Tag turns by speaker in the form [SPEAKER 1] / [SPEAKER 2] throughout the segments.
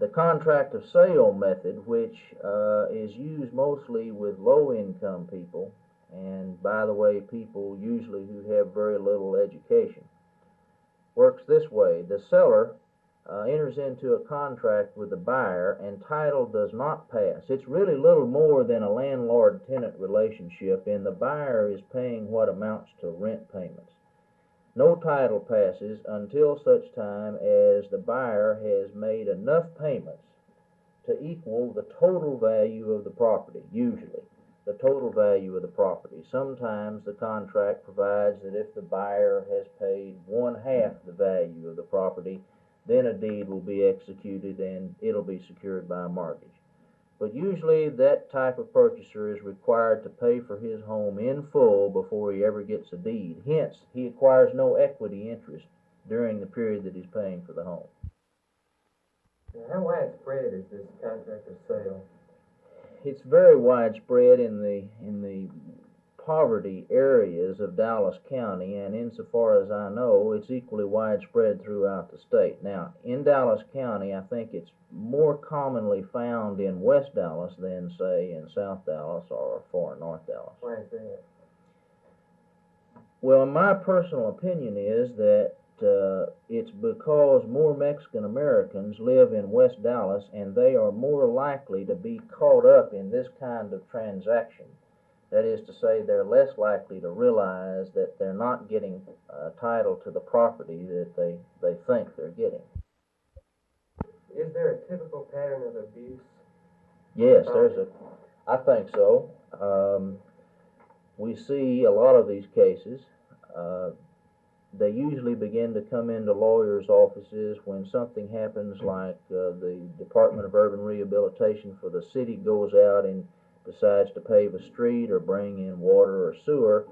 [SPEAKER 1] the contract of sale method, which is used mostly with low-income people, and by the way, people usually who have very little education, works this way. The seller enters into a contract with the buyer, and title does not pass. It's really little more than a landlord-tenant relationship, and the buyer is paying what amounts to rent payments. No title passes until such time as the buyer has made enough payments to equal the total value of the property, usually the total value of the property. Sometimes the contract provides that if the buyer has paid 1/2 the value of the property, then a deed will be executed and it'll be secured by a mortgage. But usually that type of purchaser is required to pay for his home in full before he ever gets a deed. Hence, he acquires no equity interest during the period that he's paying for the home.
[SPEAKER 2] Now, how widespread is this contract of sale?
[SPEAKER 1] It's very widespread in the poverty areas of Dallas County, and insofar as I know, it's equally widespread throughout the state. Now, in Dallas County, I think it's more commonly found in West Dallas than, say, in South Dallas or far North Dallas.
[SPEAKER 2] Why is that?
[SPEAKER 1] Well, my personal opinion is that it's because more Mexican Americans live in West Dallas, and they are more likely to be caught up in this kind of transaction. That is to say, they're less likely to realize that they're not getting title to the property that they think they're getting.
[SPEAKER 2] Is there a typical pattern of abuse?
[SPEAKER 1] Yes, I think so. We see a lot of these cases. They usually begin to come into lawyers' offices when something happens like the Department of Urban Rehabilitation for the city goes out and decides to pave a street or bring in water or sewer,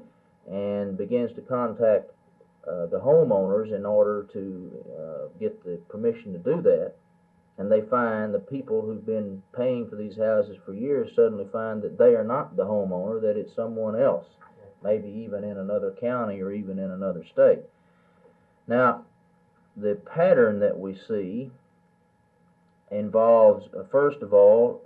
[SPEAKER 1] and begins to contact the homeowners in order to get the permission to do that. And they find the people who've been paying for these houses for years suddenly find that they are not the homeowner, that it's someone else, maybe even in another county or even in another state. Now, the pattern that we see involves, first of all,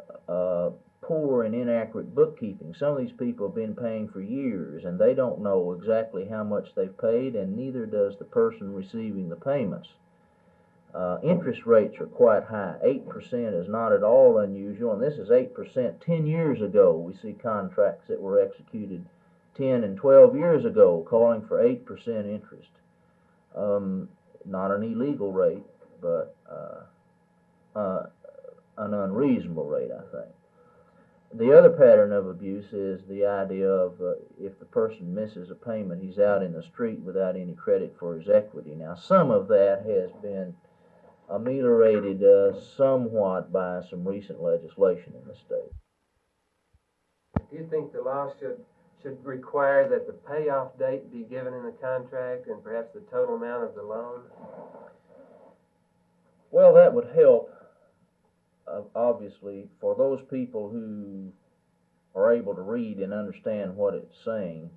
[SPEAKER 1] poor and inaccurate bookkeeping. Some of these people have been paying for years, and they don't know exactly how much they've paid, and neither does the person receiving the payments. Interest rates are quite high. 8% is not at all unusual, and this is 8% 10 years ago. We see contracts that were executed 10 and 12 years ago calling for 8% interest. Not an illegal rate, but an unreasonable rate, I think. The other pattern of abuse is the idea of if the person misses a payment, he's out in the street without any credit for his equity. Now, some of that has been ameliorated somewhat by some recent legislation in the state.
[SPEAKER 2] Do you think the law should require that the payoff date be given in the contract and perhaps the total amount of the loan?
[SPEAKER 1] Well, that would help, obviously, for those people who are able to read and understand what it's saying.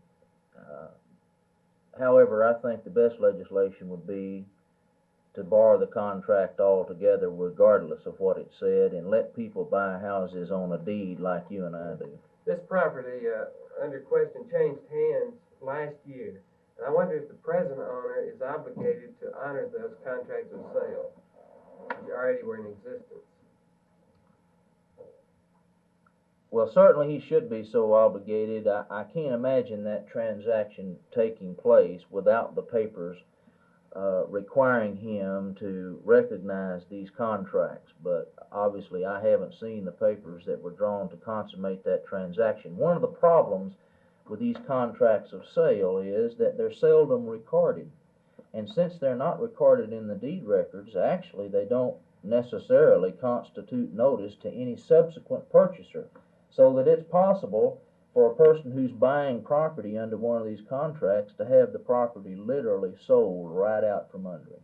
[SPEAKER 1] However, I think the best legislation would be to bar the contract altogether regardless of what it said, and let people buy houses on a deed like you and I do.
[SPEAKER 2] This property under question changed hands last year, and I wonder if the present owner is obligated to honor those contracts of sale that already were in existence.
[SPEAKER 1] Well, certainly he should be so obligated. I can't imagine that transaction taking place without the papers requiring him to recognize these contracts, but obviously I haven't seen the papers that were drawn to consummate that transaction. One of the problems with these contracts of sale is that they're seldom recorded, and since they're not recorded in the deed records, actually they don't necessarily constitute notice to any subsequent purchaser, so that it's possible for a person who's buying property under one of these contracts to have the property literally sold right out from under him.